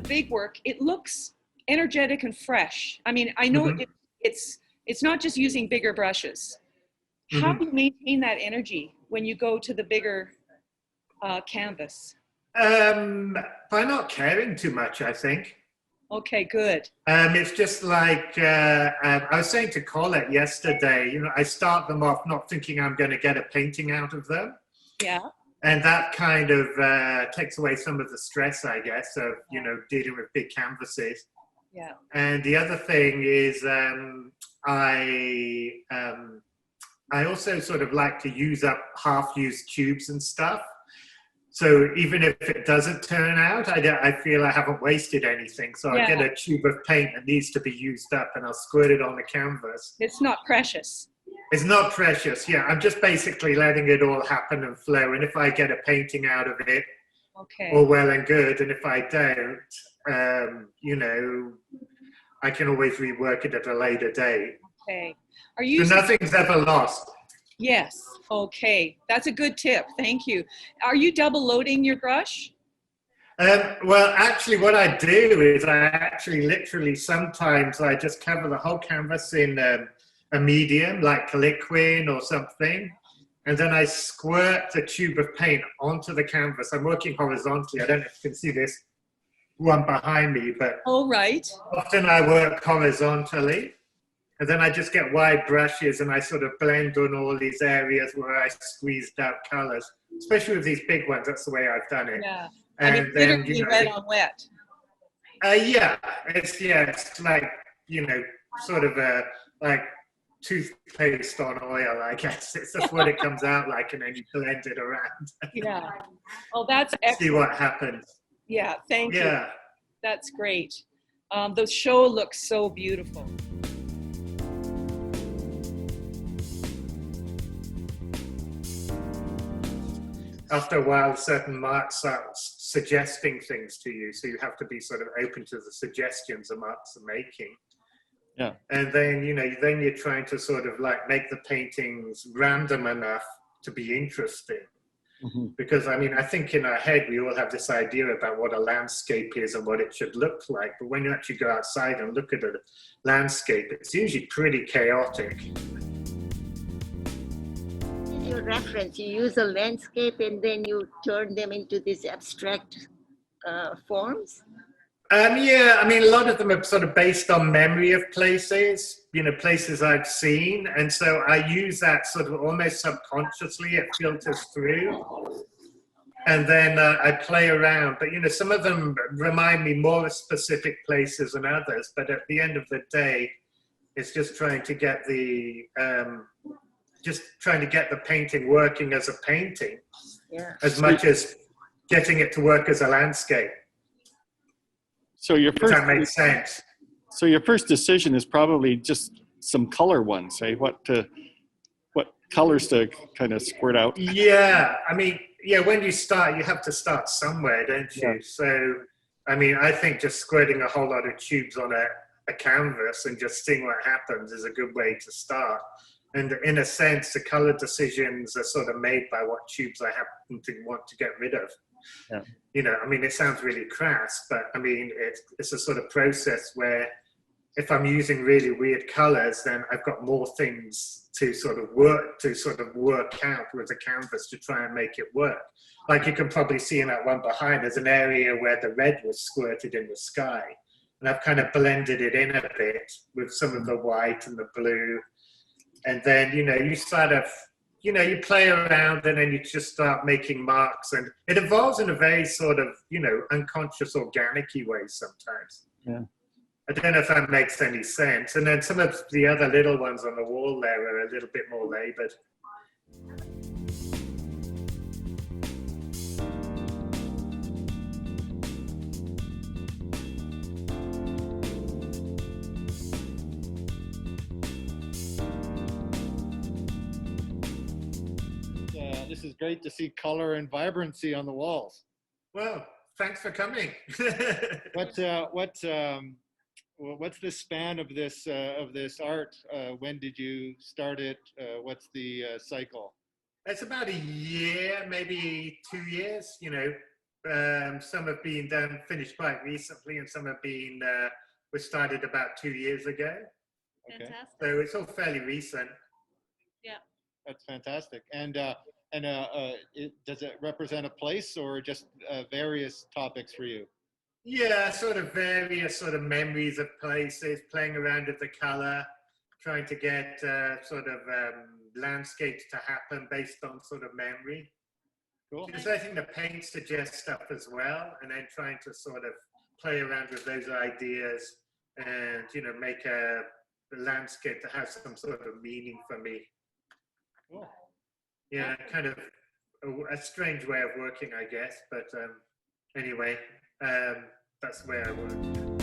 big work, it looks energetic and fresh. I mean, I know it's not just using bigger brushes. How do you maintain that energy when you go to the bigger canvas? By not caring too much, I think. Okay, good. It's just like I was saying to Colette yesterday, you know, I start them off not thinking I'm going to get a painting out of them. Yeah. And that kind of takes away some of the stress, I guess, of, you know, dealing with big canvases. Yeah. And the other thing is I also sort of like to use up half-used tubes and stuff. So even if it doesn't turn out, I feel I haven't wasted anything. So I get a tube of paint that needs to be used up and I'll squirt it on the canvas. It's not precious. It's not precious, yeah. I'm just basically letting it all happen and flow. And if I get a painting out of it, all well and good. And if I don't, you know, I can always rework it at a later date. Okay. Are you? So nothing's ever lost. Yes. Okay. That's a good tip. Thank you. Are you double loading your brush? Well, actually, what I do is I actually literally sometimes I just cover the whole canvas in a medium like liquid or something. And then I squirt the tube of paint onto the canvas. I'm working horizontally. I don't know if you can see this one behind me, but often I work horizontally. And then I just get wide brushes and I sort of blend on all these areas where I squeezed out colors, especially with these big ones. That's the way I've done it. Yeah. And then, literally wet on wet. Yeah, it's like, you know, sort of like toothpaste on oil, I guess. It's just what it comes out like, and then you blend it around. Yeah. Oh, that's excellent. See what happens. Yeah, thank you. Yeah. That's great. The show looks so beautiful. After a while, certain marks start suggesting things to you, so you have to be sort of open to the suggestions the marks are making. Yeah. And then, you know, then you're trying to sort of like make the paintings random enough to be interesting. Because, I mean, I think in our head, we all have this idea about what a landscape is and what it should look like. But when you actually go outside and look at a landscape, it's usually pretty chaotic. Your reference, you use a landscape and then you turn them into these abstract forms? Yeah, I mean, a lot of them are sort of based on memory of places, you know, places I've seen. And so I use that sort of almost subconsciously, it filters through. And then I play around. But, you know, some of them remind me more of specific places than others. But at the end of the day, it's just trying to get the painting working as a painting, as much as getting it to work as a landscape. So your first, if that makes sense. So your first decision is probably just some color ones, eh? What colors to kind of squirt out? Yeah, I mean, yeah, when you start, you have to start somewhere, don't you? Yeah. So, I mean, I think just squirting a whole lot of tubes on a canvas and just seeing what happens is a good way to start. And in a sense, the color decisions are sort of made by what tubes I happen to want to get rid of. Yeah. You know, I mean, it sounds really crass, but I mean, it's a sort of process where if I'm using really weird colors, then I've got more things to sort of work out with the canvas to try and make it work. Like you can probably see in that one behind, there's an area where the red was squirted in the sky. And I've kind of blended it in a bit with some of the white and the blue. And then, you know, you sort of, you know, you play around and then you just start making marks, and it evolves in a very sort of, you know, unconscious, organic-y way sometimes. Yeah. I don't know if that makes any sense. And then some of the other little ones on the wall there are a little bit more labored. This is great to see color and vibrancy on the walls. Well, thanks for coming. What's the span of this art? When did you start it? What's the cycle? It's about a year, maybe 2 years, you know. some have been done, finished quite recently, and some have been were started about 2 years ago. Okay. Fantastic. So it's all fairly recent. Yeah. That's fantastic. And does it represent a place or just various topics for you? Yeah, sort of various sort of memories of places, playing around with the color, trying to get sort of landscapes to happen based on sort of memory. Cool. Just letting the paint suggest stuff as well, and then trying to sort of play around with those ideas and, you know, make a landscape to have some sort of meaning for me. Cool. Yeah, kind of a strange way of working, I guess, but anyway, that's the way I work.